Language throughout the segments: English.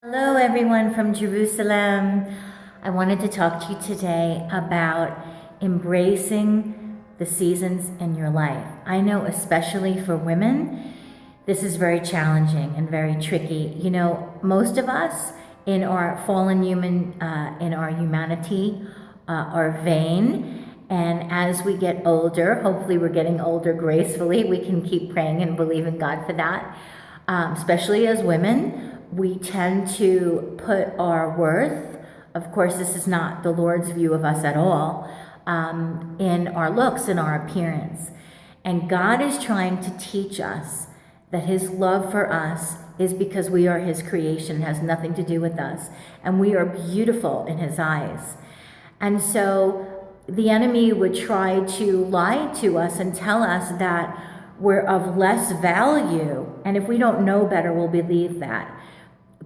Hello, everyone from Jerusalem. I wanted to talk to you today about embracing the seasons in your life. I know, especially for women, this is very challenging and very tricky. You know, most of us in our fallen in our humanity, are vain. And as we get older, hopefully we're getting older gracefully, we can keep praying and believing God for that. Especially as women, we tend to put our worth, of course, this is not the Lord's view of us at all, in our looks, in our appearance. And God is trying to teach us that His love for us is because we are His creation, it has nothing to do with us. And we are beautiful in His eyes. And so the enemy would try to lie to us and tell us that we're of less value. And if we don't know better, we'll believe that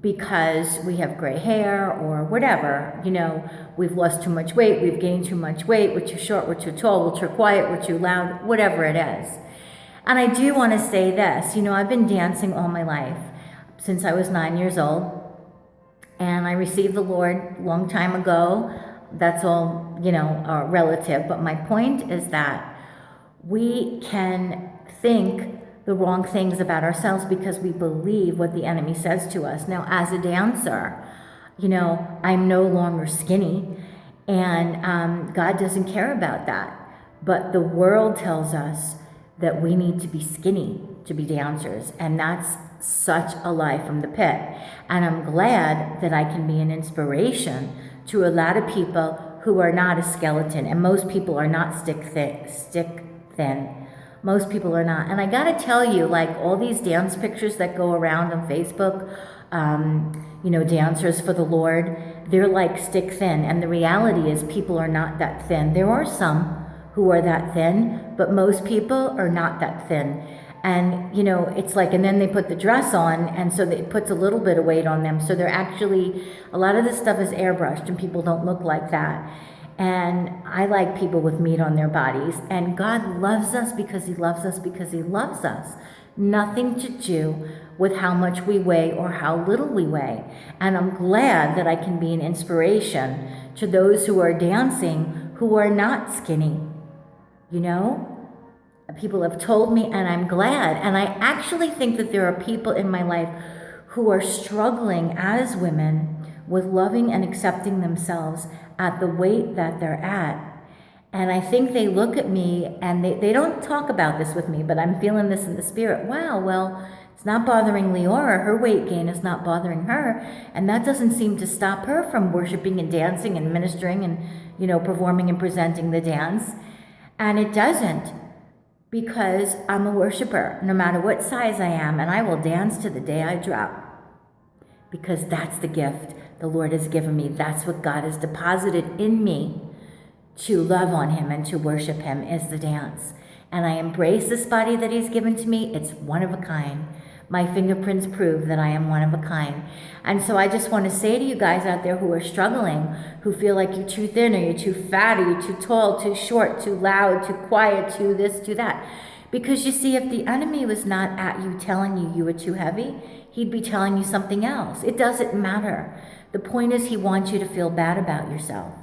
because we have gray hair or whatever. You know, we've lost too much weight, we've gained too much weight, we're too short, we're too tall, we're too quiet, we're too loud, whatever it is. And I do want to say this, you know, I've been dancing all my life since I was 9 years old. And I received the Lord a long time ago. That's all, you know, relative. But my point is that we can think the wrong things about ourselves because we believe what the enemy says to us. Now, as a dancer, you know, I'm no longer skinny, and God doesn't care about that. But the world tells us that we need to be skinny to be dancers, and that's such a lie from the pit. And I'm glad that I can be an inspiration to a lot of people who are not a skeleton, and most people are not stick thin. Most people are not. And I gotta tell you, like all these dance pictures that go around on Facebook, you know, dancers for the Lord, they're like stick thin. And the reality is people are not that thin. There are some who are that thin, but most people are not that thin. And, you know, it's like, and then they put the dress on, and so it puts a little bit of weight on them. So they're actually, a lot of this stuff is airbrushed, and people don't look like that. And I like people with meat on their bodies. And God loves us because He loves us because He loves us. Nothing to do with how much we weigh or how little we weigh. And I'm glad that I can be an inspiration to those who are dancing who are not skinny. You know? People have told me, and I'm glad. And I actually think that there are people in my life who are struggling as women with loving and accepting themselves at the weight that they're at. And I think they look at me, and they don't talk about this with me, but I'm feeling this in the spirit. Wow, well, it's not bothering Liora. Her weight gain is not bothering her. And that doesn't seem to stop her from worshiping and dancing and ministering and, you know, performing and presenting the dance. And it doesn't, because I'm a worshiper, no matter what size I am, and I will dance to the day I drop. Because that's the gift the Lord has given me. That's what God has deposited in me to love on Him and to worship Him, is the dance. And I embrace this body that He's given to me. It's one of a kind. My fingerprints prove that I am one of a kind. And so I just want to say to you guys out there who are struggling, who feel like you're too thin or you're too fat or you're too tall, too short, too loud, too quiet, too this, too that. Because you see, if the enemy was not at you telling you you were too heavy, he'd be telling you something else. It doesn't matter. The point is, he wants you to feel bad about yourself.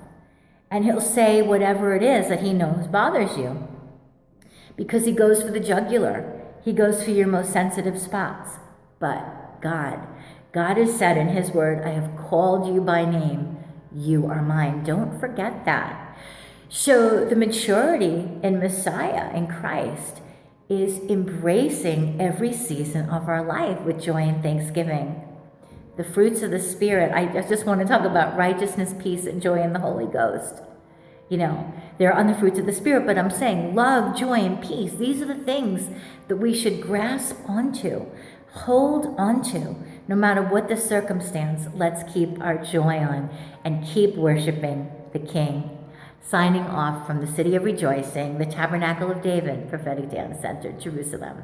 And he'll say whatever it is that he knows bothers you. Because he goes for the jugular. He goes for your most sensitive spots. But God has said in His word, I have called you by name. You are mine. Don't forget that. So the maturity in Messiah, in Christ, is embracing every season of our life with joy and thanksgiving. The fruits of the Spirit, I just want to talk about righteousness, peace, and joy in the Holy Ghost. You know, they're on the fruits of the Spirit, but I'm saying love, joy, and peace. These are the things that we should grasp onto, hold onto, no matter what the circumstance. Let's keep our joy on and keep worshiping the King. Signing off from the City of Rejoicing, the Tabernacle of David, Prophetic Dance Center, Jerusalem.